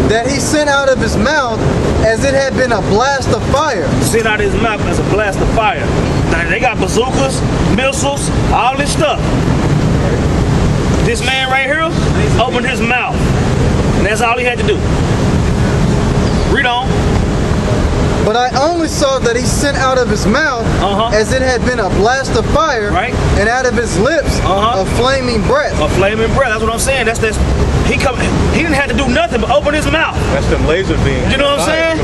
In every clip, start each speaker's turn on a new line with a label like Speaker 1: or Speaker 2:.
Speaker 1: that he sent out of his mouth as it had been a blast of fire.
Speaker 2: Sent out of his mouth as a blast of fire. Now, they got bazookas, missiles, all this stuff. This man right here opened his mouth, and that's all he had to do. Read on.
Speaker 1: But I only saw that he sent out of his mouth as it had been a blast of fire,
Speaker 2: right?
Speaker 1: And out of his lips a flaming breath.
Speaker 2: A flaming breath. That's what I'm saying. That's this. He didn't have to do nothing but open his mouth.
Speaker 3: That's them laser beams.
Speaker 2: You know what I'm saying?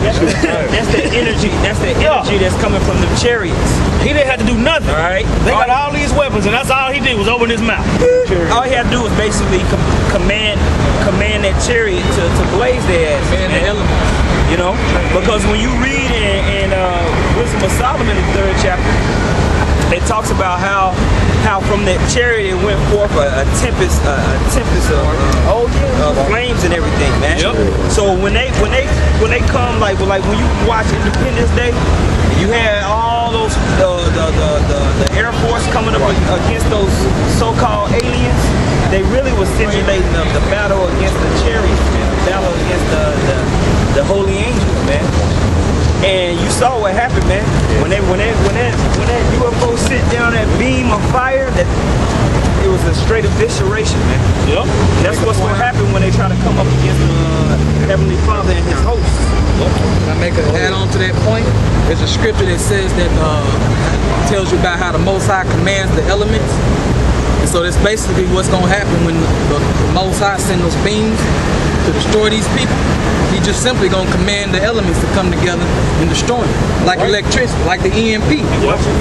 Speaker 4: That's the energy. That's the energy that's coming from the chariots.
Speaker 2: He didn't have to do nothing.
Speaker 4: All right.
Speaker 2: They got all these weapons, and that's all he did was open his mouth.
Speaker 4: All he had to do was basically command that chariot to blaze their ass.
Speaker 5: Man, the elements.
Speaker 4: You know, because when you read in Wisdom of Solomon, the 3rd chapter, it talks about how from that chariot it went forth a tempest of flames and everything, man.
Speaker 2: Yep.
Speaker 4: So when they come like when you watch Independence Day, you had all those the Air Force coming up against those so-called aliens. They really was simulating the battle against the chariots, man. The battle against the holy angels, man. And you saw what happened, man. When that UFO sit down that beam of fire, that it was a straight evisceration, man.
Speaker 2: Yep.
Speaker 4: That's what's gonna happen when they try to come up against Heavenly Father and His hosts.
Speaker 5: Can I make an add on to that point? There's a scripture that says that tells you about how the Most High commands the elements. And so that's basically what's gonna happen when the Most High send those beams to destroy these people. He just simply gonna command the elements to come together and destroy them, like electricity, like the EMP.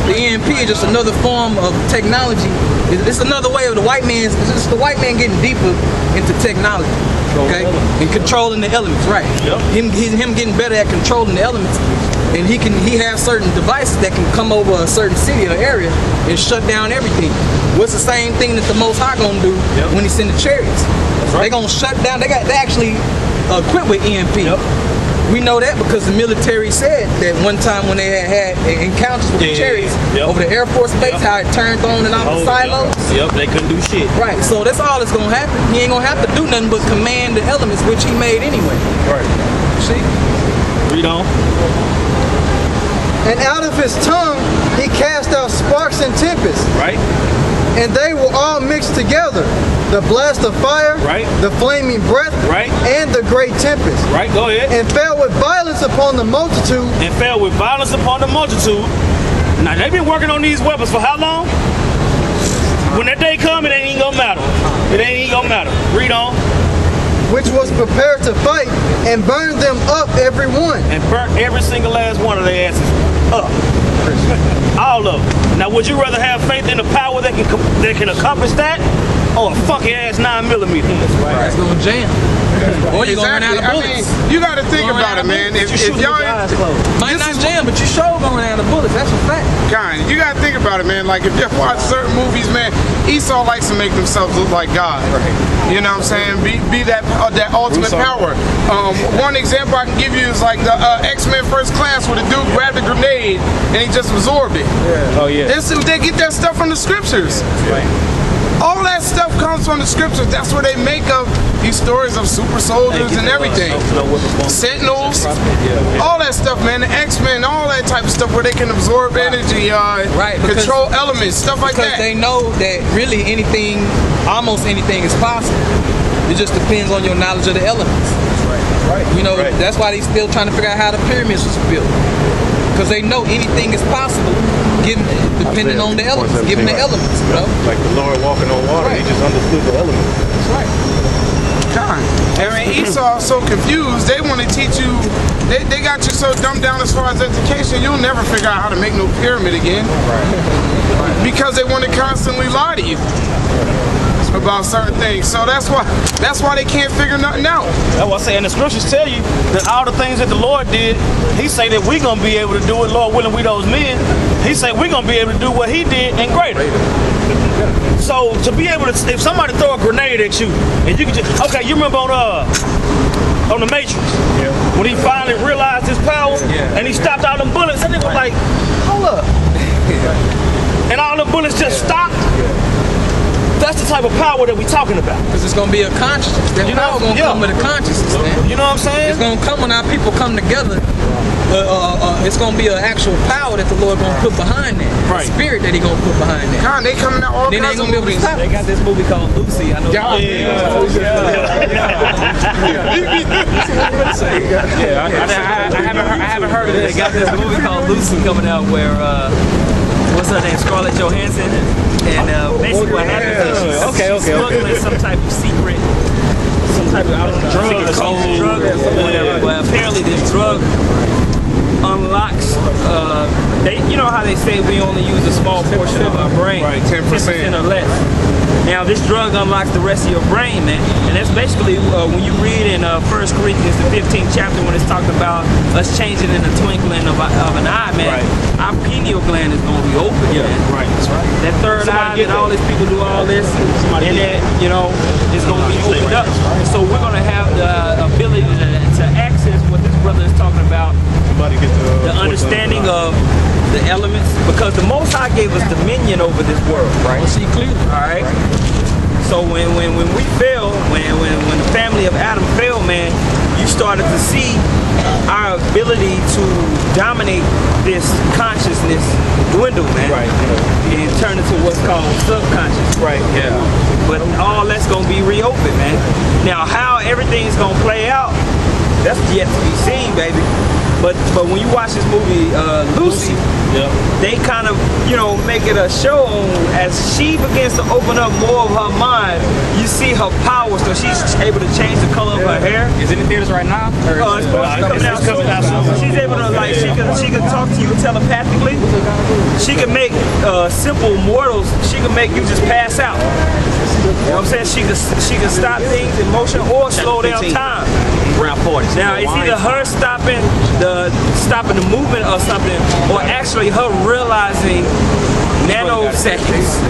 Speaker 5: The EMP is just another form of technology. It's another way of the white man's. It's just the white man getting deeper into technology, okay, and controlling the elements, right? Him getting better at controlling the elements, and he has certain devices that can come over a certain city or area and shut down everything. What's the same thing that the Most High gonna do when He send the chariots? They gonna shut down. They actually equipped with EMP. We know that because the military said that one time when they had encounters with the chariots over the Air Force Base, how it turned on and off the silos.
Speaker 2: They couldn't do shit.
Speaker 5: Right, so that's all that's gonna happen. He ain't gonna have to do nothing but command the elements, which he made anyway.
Speaker 2: Right.
Speaker 5: See?
Speaker 2: Read on.
Speaker 1: And out of his tongue he cast out sparks and tempests.
Speaker 2: Right.
Speaker 1: And they were all mixed together. The blast of fire, the flaming breath, and the great tempest.
Speaker 2: Right, go ahead.
Speaker 1: And fell with violence upon the multitude.
Speaker 2: And fell with violence upon the multitude. Now, they've been working on these weapons for how long? When that day come, it ain't gonna matter. It ain't even gonna matter. Read on.
Speaker 1: Which was prepared to fight and burn them up every one.
Speaker 2: And burnt every single last one of their asses up. All of them. Now, would you rather have faith in the power that can accomplish that, or a funky ass 9mm?
Speaker 5: That's gonna jam. Or you gonna run out of bullets.
Speaker 6: I mean, you got to think about it, man. If y'all
Speaker 5: might not jam, but you sure gonna run out of bullets. That's a fact.
Speaker 6: Kind, you got to think about it, man. Like if you watch certain movies, man, Esau likes to make themselves look like God. You know what I'm saying? Be that ultimate power. One example I can give you is like the X-Men First Class, where the dude grabbed a grenade and he just absorbed it.
Speaker 2: Oh yeah.
Speaker 6: They get that stuff from the scriptures. All that stuff comes from the scriptures. That's where they make up these stories of super soldiers and everything. Sentinels, all that stuff, man. The X-Men, all that type of stuff where they can absorb energy, control elements, stuff like that.
Speaker 5: Because they know that really anything, almost anything is possible. It just depends on your knowledge of the elements. You know, that's why they still trying to figure out how the pyramids was built. Because they know anything is possible, depending on the elements, given the elements, you know?
Speaker 3: Like the Lord walking on water, He just understood the elements.
Speaker 5: That's right.
Speaker 6: I mean, Esau so confused, they want to teach you, they got you so dumbed down as far as education, you'll never figure out how to make no pyramid again. Because they want to constantly lie to you about certain things. So that's why they can't figure nothing out.
Speaker 2: That's what I say. And the scriptures tell you that all the things that the Lord did, He say that we're gonna be able to do it, Lord willing, we those men. He say we're gonna be able to do what He did and greater. So to be able to, if somebody throw a grenade at you, and you can just, okay, you remember on the Matrix, when he finally realized his power, and he stopped all them bullets, and it was like, hold up, and all the bullets just stopped. That's the type of power that we talking about.
Speaker 5: Because it's gonna be a consciousness. That
Speaker 2: You know,
Speaker 5: power gonna
Speaker 2: yeah.
Speaker 5: come with a consciousness, man.
Speaker 2: You know what I'm saying?
Speaker 5: It's gonna come when our people come together. It's gonna be an actual power that the Lord gonna put behind that.
Speaker 2: Right.
Speaker 5: The spirit that He gonna put behind that.
Speaker 6: God, they coming out all
Speaker 5: Then they
Speaker 6: kinds
Speaker 5: ain't
Speaker 6: of
Speaker 5: gonna be able to
Speaker 6: movies.
Speaker 5: stop.
Speaker 4: They got this movie called Lucy. I know. I haven't heard of it. They got this movie called Lucy coming out where what's her name, Scarlett Johansson, and basically what happens is she's smuggling some type of secret, some type of drug or whatever. But apparently this drug unlocks. You know how they say we only use a small portion of our brain,
Speaker 6: Right, 10%
Speaker 4: or less. Now this drug unlocks the rest of your brain, man, and that's basically when you read in 1 Corinthians the 15th chapter when it's talking about us changing in the twinkling of an eye, man. Our pineal gland is going to be open, man.
Speaker 2: Right, that's right.
Speaker 4: That third eye that all these people do all this, and that it's going to be opened up. So we're going to have the ability to access what this brother is talking about.
Speaker 3: Somebody get
Speaker 4: The understanding of the elements, because the Most High gave us dominion over this world, right?
Speaker 5: See clearly.
Speaker 4: All right. So when we fell, when the family of Adam fell, man, you started to see our ability to dominate this consciousness dwindle, man,
Speaker 2: Right.
Speaker 4: and turn into what's called subconscious.
Speaker 2: Right. Yeah.
Speaker 4: But all that's gonna be reopened, man. Now, how everything's gonna play out, that's yet to be seen, baby. But when you watch this movie, Lucy, they kind of, make it a show on as she begins to open up more of her mind. You see her power, so she's able to change the color of her hair.
Speaker 5: Is it in theaters right now?
Speaker 4: It's supposed to be coming out soon. She's able to she can talk to you telepathically. She can make simple mortals. She can make you just pass out. You know what I'm saying? She can stop things in motion or slow down time.
Speaker 2: Round 40.
Speaker 4: Now it's either her stopping the movement or something, or actually her realizing nanoseconds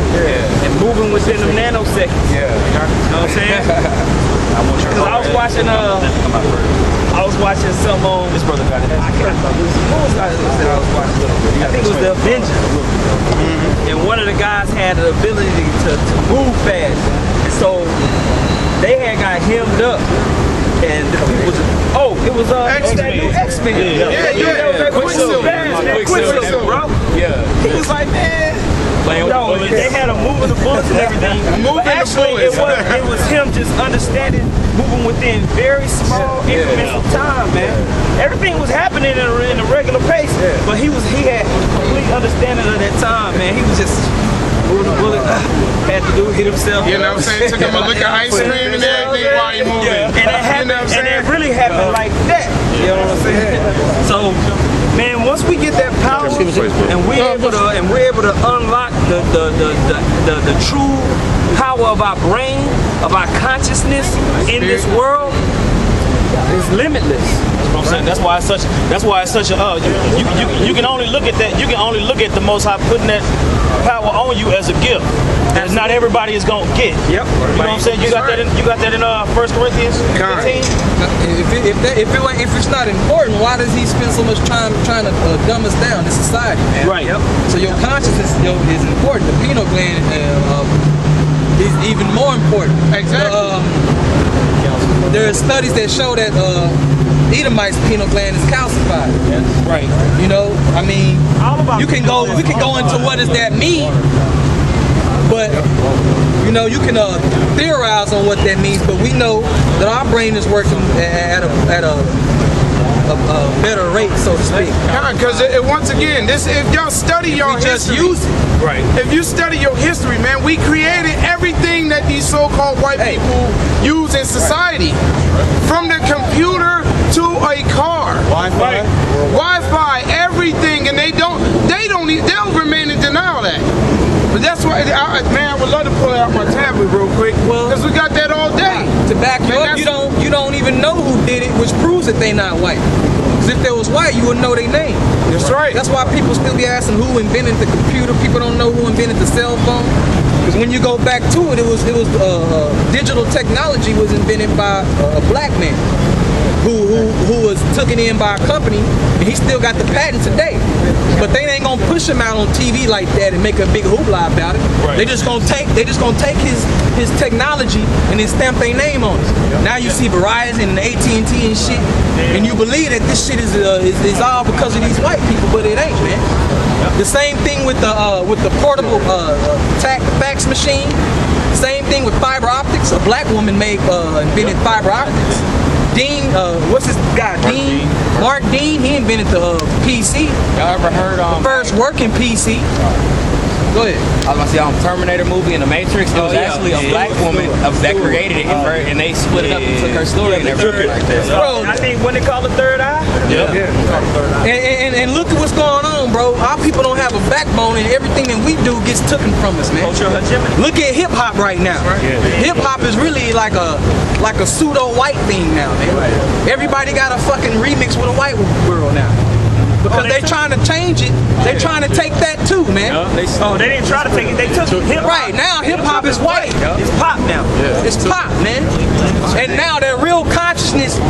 Speaker 4: and moving within the nanoseconds. You know what I'm saying? Because I was watching some on this brother got it. I can't remember what was that I was watching. I think it was the Avengers. And one of the guys had the ability to move fast. And so they had got hemmed up. And the people it was that new X-Men. Quicksilver, bro.
Speaker 3: Yeah.
Speaker 4: He was like, man. They had him moving the bullets and everything. But actually, it was him just understanding, moving within very small increments of time, man. Everything was happening in a regular pace, but he had complete understanding of that time, man. He was just had to hit himself.
Speaker 6: You know what I'm saying? Took him a look at ice cream and everything while he moving.
Speaker 4: And it happened, and it really happened like that. You know what I'm saying? So, man, once we get that power and we're able to unlock the true power of our brain, of our consciousness in this world, it's limitless.
Speaker 2: That's why it's such a you can only look at that. You can only look at the Most High putting that power on you as a gift that not everybody is gonna get.
Speaker 4: Yep.
Speaker 2: You know what I'm saying? You got that in 1 Corinthians 15.
Speaker 5: If it's not important, why does He spend so much time trying to dumb us down in society, man?
Speaker 2: Right. Yep.
Speaker 5: So your consciousness is important. The pineal gland is even more important.
Speaker 6: Exactly.
Speaker 5: There are studies that show that Edomite's pineal gland is calcified.
Speaker 2: Right.
Speaker 5: I mean, we can go into what does that mean, but you can theorize on what that means. But we know that our brain is working at a better rate, so to speak.
Speaker 6: Because once again, if y'all study your history,
Speaker 5: use it.
Speaker 2: Right.
Speaker 6: If you study your history, man, we created everything that these so-called white people use in society, from the computer to a car, Wi-Fi, everything, and they'll remain in denial of that. But that's why, I would love to pull out my tablet real quick, because we got that all day.
Speaker 5: To back you up, you don't even know who did it, which proves that they not white. Because if they was white, you would know their name.
Speaker 6: That's right.
Speaker 5: That's why people still be asking who invented the computer. People don't know who invented the cell phone. Because when you go back to it, it was digital technology was invented by a black man. who was taken in by a company, and he still got the patent today. But they ain't gonna push him out on TV like that and make a big hoopla about it.
Speaker 2: Right.
Speaker 5: They just gonna take his technology and then stamp their name on it. Now you see Verizon and AT&T and shit, and you believe that this shit is all because of these white people, but it ain't, man. The same thing with the portable fax machine. Same thing with fiber optics. A black woman invented fiber optics. Dean, what's this guy? Mark Dean. He invented the PC.
Speaker 7: Y'all ever heard
Speaker 5: First working PC. Go ahead.
Speaker 7: I was gonna say Terminator movie and The Matrix. It was actually a black woman that created it, and they split it up and took her story and everything like that.
Speaker 5: Bro,
Speaker 4: I think when they call it third eye.
Speaker 5: and look at what's going on, bro. Our people don't have a backbone, and everything that we do gets taken from us, man.
Speaker 4: Cultural hegemony.
Speaker 5: Look at hip hop right now. Hip hop is really like a pseudo white thing now, man. Everybody got a fucking remix with a white girl now. Because they trying to change it. They trying to take that too, man.
Speaker 4: They didn't try to take it. They took it. Hip
Speaker 5: Right now, hip hop is white.
Speaker 4: It's pop now.
Speaker 5: It's pop, man. And now that real consciousness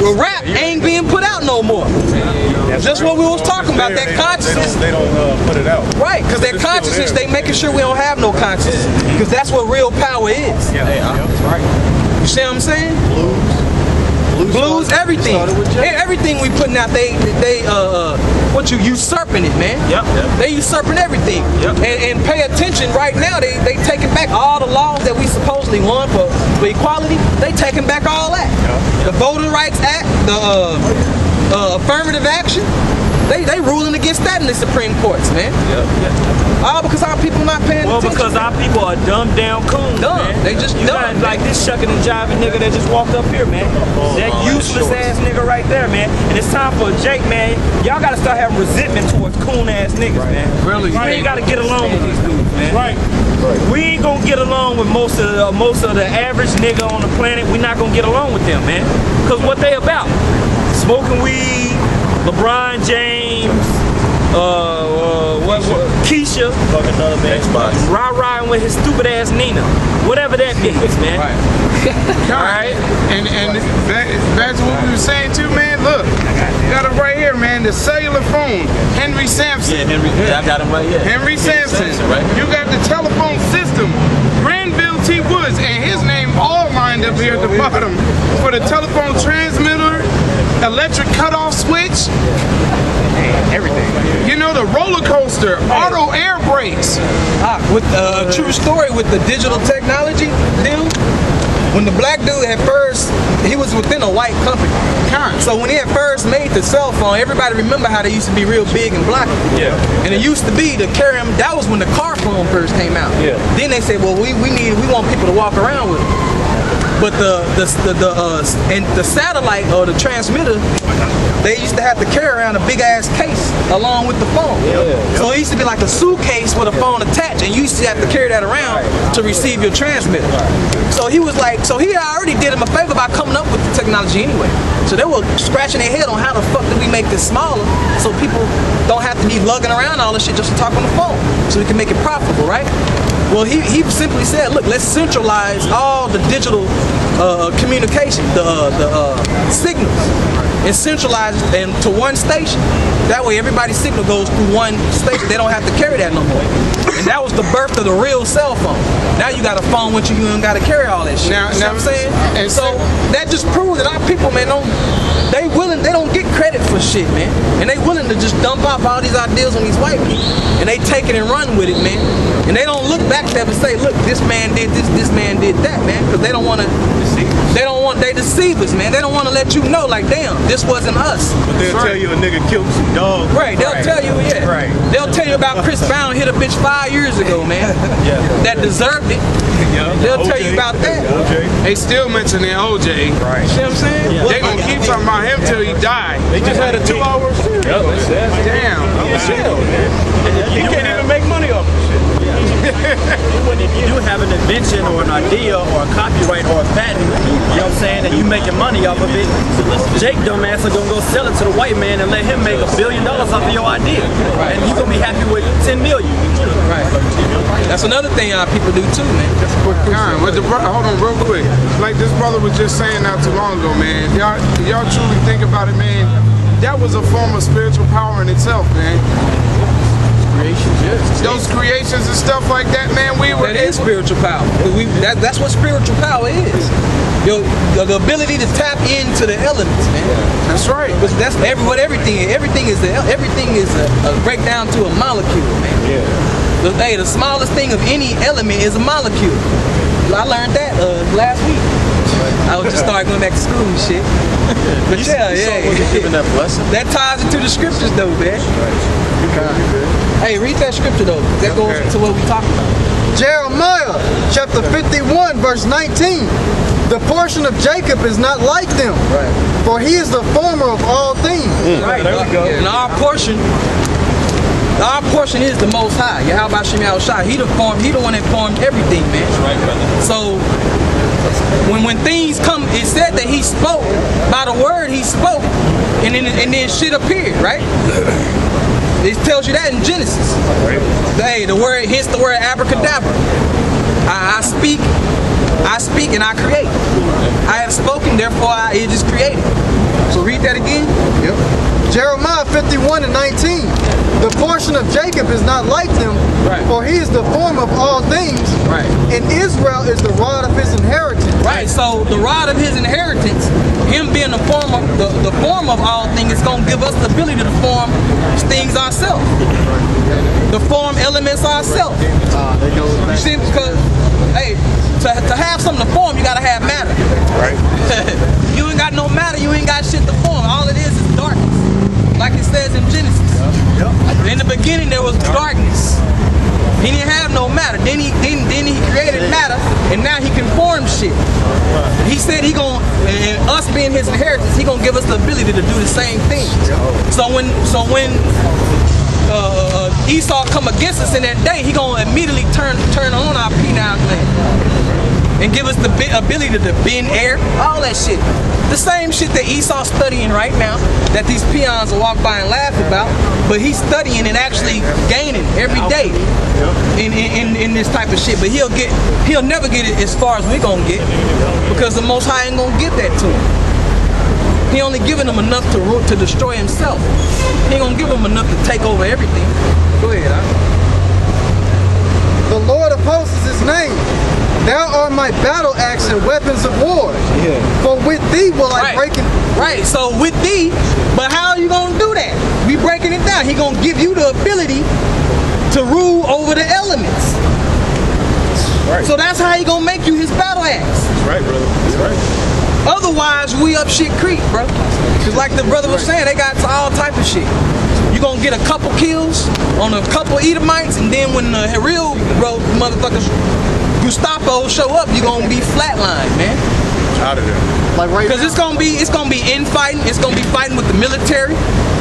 Speaker 5: with rap ain't being put out no more. Just what we was talking about, that consciousness.
Speaker 3: They don't put it out.
Speaker 5: Right, because that consciousness, they making sure we don't have no consciousness. Because that's what real power is. You see what I'm saying? Blues, everything. Everything we putting out, they usurping it, man. They usurping everything. And pay attention right now, they taking back all the laws that we supposedly won for equality. They taking back all that. The Voting Rights Act, the affirmative action. They ruling against that in the Supreme Courts, man. All because our people not paying attention.
Speaker 4: Well, because our people are dumbed down coons,
Speaker 5: Dumb.
Speaker 4: man.
Speaker 5: They just
Speaker 4: you
Speaker 5: dumb,
Speaker 4: got like this shucking and jiving nigga that just walked up here, man. That useless ass nigga right there, man. And it's time for Jake, man. Y'all gotta start having resentment towards coon ass niggas, man.
Speaker 5: Really?
Speaker 4: We ain't gotta get along with these dudes, man.
Speaker 2: Right.
Speaker 4: We ain't gonna get along with most of the average nigga on the planet. We not gonna get along with them, man. Cause what they about? Smoking weed, LeBron James, Keisha, riding with his stupid ass Nina, whatever that means, man.
Speaker 6: Alright. And back to what we were saying too, man. Look, you got it right here, man. The cellular phone, Henry Sampson.
Speaker 2: I got him right here.
Speaker 6: Henry Sampson. You got the telephone system, Granville T. Woods, and his name all lined up here at the bottom for the telephone transmitter, electric cutoff switch, everything. You know, the roller coaster, auto air brakes.
Speaker 5: With a true story with the digital technology deal. When the black dude had first, he was within a white company. So when he had first made the cell phone, everybody remember how they used to be real big and blocky. And it used to be to carry them. That was when the car phone first came out. Then they said, well, we want people to walk around with it. But the satellite or the transmitter, they used to have to carry around a big ass case along with the phone. So it used to be like a suitcase with a phone attached, and you used to have to carry that around to receive your transmitter. So he was like, so he already did him a favor by coming up with the technology anyway. So they were scratching their head on how the fuck did we make this smaller so people don't have to be lugging around all this shit just to talk on the phone, so we can make it profitable, right? Well, he simply said, look, let's centralize all the digital communication, the signals, and centralize it into one station. That way everybody's signal goes through one station. They don't have to carry that no more. And that was the birth of the real cell phone. Now you got a phone with you, you don't got to carry all that shit.
Speaker 6: Now,
Speaker 5: you know what I'm saying?
Speaker 6: and
Speaker 5: So that just proves that our people, man, they don't get credit for shit, man. And they willing to just dump off all these ideas on these white people. And they take it and run with it, man. And they don't look back there and say, look, this man did this man did that, man. Because they don't want to, they deceive us, man. They don't want to let you know, like, damn, this wasn't us.
Speaker 3: But they'll tell you a nigga killed some dogs.
Speaker 5: Right, they'll tell you,
Speaker 3: Right.
Speaker 5: They'll tell you about Chris Brown hit a bitch 5 years ago, man. That deserved it. They'll tell you about that.
Speaker 6: They still mentioning OJ.
Speaker 3: Right.
Speaker 5: See what I'm saying?
Speaker 6: They gonna keep talking about him till he died.
Speaker 3: They just had a 2-hour series.
Speaker 6: Damn.
Speaker 3: He can't even make money off this shit.
Speaker 4: have an invention or an idea or a copyright or a patent, you know what I'm saying, and you making money off of it, Jake dumbass are gonna go sell it to the white man and let him make $1 billion off of your idea. And you gonna be happy with 10 million.
Speaker 5: Right. That's another thing people do too, man.
Speaker 6: God, hold on real quick. Like this brother was just saying not too long ago, man. If y'all truly think about it, man, that was a form of spiritual power in itself, man. Those creations and stuff like that, man, we were
Speaker 5: That is spiritual power. That's what spiritual power is. The ability to tap into the elements, man.
Speaker 6: That's right.
Speaker 5: But that's everything is a breakdown to a molecule, man. Yeah. The smallest thing of any element is a molecule. I learned that last week. I was just starting going back to school and shit. But
Speaker 3: Giving that blessing.
Speaker 5: that ties into the scriptures though, man. Hey, read that scripture though. That goes to what we talking about.
Speaker 1: Jeremiah chapter 51 verse 19. The portion of Jacob is not like them, for he is the former of all things.
Speaker 5: Right. There we go. And our portion is the Most High. Yahweh Shem Yahushua. He the one that formed everything, man.
Speaker 4: Right, brother.
Speaker 5: So when things come, it said that he spoke by the word he spoke, and then shit appeared, right? It tells you that in Genesis. Hey, hence the word abracadabra. I speak and I create. I have spoken, therefore it is created. So read that again.
Speaker 1: Yep. Jeremiah 51 and 19. The portion of Jacob is not like them, for he is the form of all things, and Israel is the rod of his inheritance.
Speaker 5: Right, so the rod of his inheritance, him being the form of all things, is going to give us the ability to form things ourselves. To form elements ourselves. You see, because, hey, to have something to form, you got to have matter.
Speaker 3: Right.
Speaker 5: You ain't got no matter, you ain't got shit to form. All it is darkness. Like it says in Genesis. In the beginning there was darkness. He didn't have no matter. Then he created matter, and now he can form shit. He said and us being his inheritance, he gonna give us the ability to do the same thing. So when Esau come against us in that day, he gonna immediately turn on our penile gland and give us the ability to bend air, all that shit. The same shit that Esau's studying right now, that these peons will walk by and laugh about, but he's studying and actually gaining every day in this type of shit. But he'll never get it as far as we gonna get, because the Most High ain't gonna give that to him. He only giving him enough to destroy himself. He ain't gonna give him enough to take over everything. Go ahead,
Speaker 1: The Lord of hosts is his name. Thou art my battle axe and weapons of war. For with thee will I break it.
Speaker 5: Right, so with thee, but how are you gonna do that? We breaking it down. He gonna give you the ability to rule over the elements.
Speaker 3: Right.
Speaker 5: So that's how he gonna make you his battle axe.
Speaker 3: That's right, brother. That's right.
Speaker 5: Otherwise, we up shit creek, bro. Cause like the brother was saying, they got all type of shit. You gonna get a couple kills on a couple Edomites, and then when the real motherfuckers Gustavo show up, you gonna be flatlined, man.
Speaker 3: Out of there.
Speaker 1: Like right
Speaker 5: Cause it's gonna be infighting. It's gonna be fighting with the military.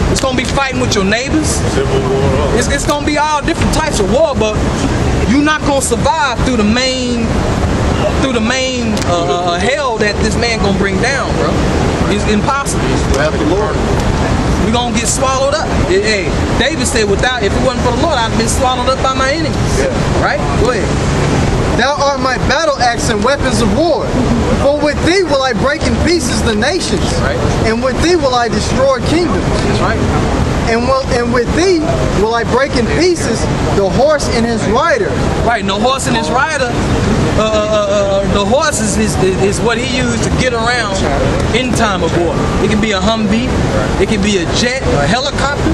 Speaker 5: It's gonna be fighting with your neighbors.
Speaker 3: Civil war.
Speaker 5: It's gonna be all different types of war, but you're not gonna survive through the main hell that this man gonna bring down, bro. It's impossible. We're gonna get swallowed up. Hey, David said, if it wasn't for the Lord, I'd been swallowed up by my enemies. Right? Go ahead.
Speaker 1: Thou art my battle axe and weapons of war. For with thee will I break in pieces the nations, and with thee will I destroy kingdoms.
Speaker 5: Right.
Speaker 1: And with thee will I break in pieces the horse and his rider.
Speaker 5: Right, the horse and his rider. The horse is what he used to get around in time of war. It can be a Humvee, it can be a jet, a helicopter.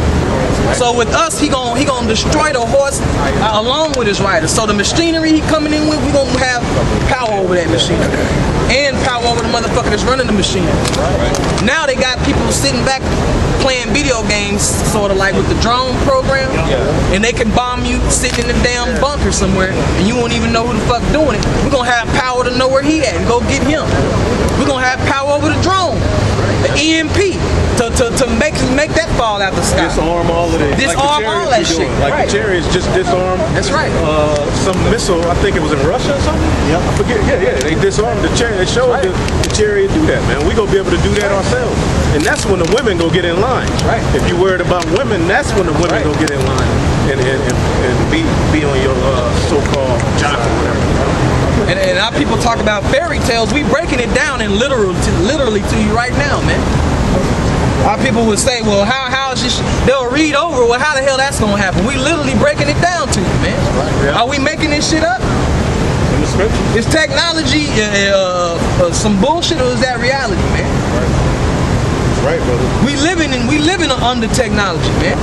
Speaker 5: So with us, he gonna destroy the horse along with his rider. So the machinery he coming in with, we gonna have power over that machinery and power over the motherfucker that's running the machinery. Now they got people sitting back playing video games, sort of like with the drone program, and they can bomb you sitting in the damn bunker somewhere, and you won't even know who the fuck doing it. We're gonna have power to know where he at and go get him. We're gonna have power over the drone, the EMP, to to make that fall out the sky.
Speaker 3: Disarm all of it.
Speaker 5: Disarm all that shit.
Speaker 3: Like
Speaker 5: Right.
Speaker 3: the chariots just disarmed.
Speaker 5: That's right.
Speaker 3: Some missile, I think it was in Russia or something. Yeah. I forget. Yeah. They disarmed the chariot. They showed the chariot do that, man. We gonna be able to do that ourselves. And that's when the women go get in line.
Speaker 5: Right.
Speaker 3: If you worried about women, that's when the women go get in line and be on your so-called job or whatever.
Speaker 5: And our people talk about fairy tales. We breaking it down in literally to you right now, man. Our people would say, well, how is this? They'll read over, well, how the hell that's gonna happen? We literally breaking it down to you, man.
Speaker 3: Yeah.
Speaker 5: Are we making this shit up?
Speaker 3: In the scripture.
Speaker 5: Is technology some bullshit, or is that reality, man?
Speaker 3: Right, brother.
Speaker 5: We living under technology, man.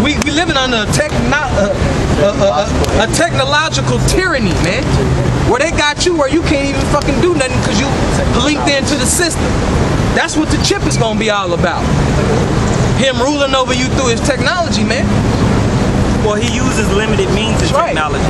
Speaker 5: We living under a technological tyranny, man. Where they got you where you can't even fucking do nothing because you linked into the system. That's what the chip is gonna be all about. Him ruling over you through his technology, man.
Speaker 4: Well, he uses limited means of
Speaker 5: Right.
Speaker 4: technology.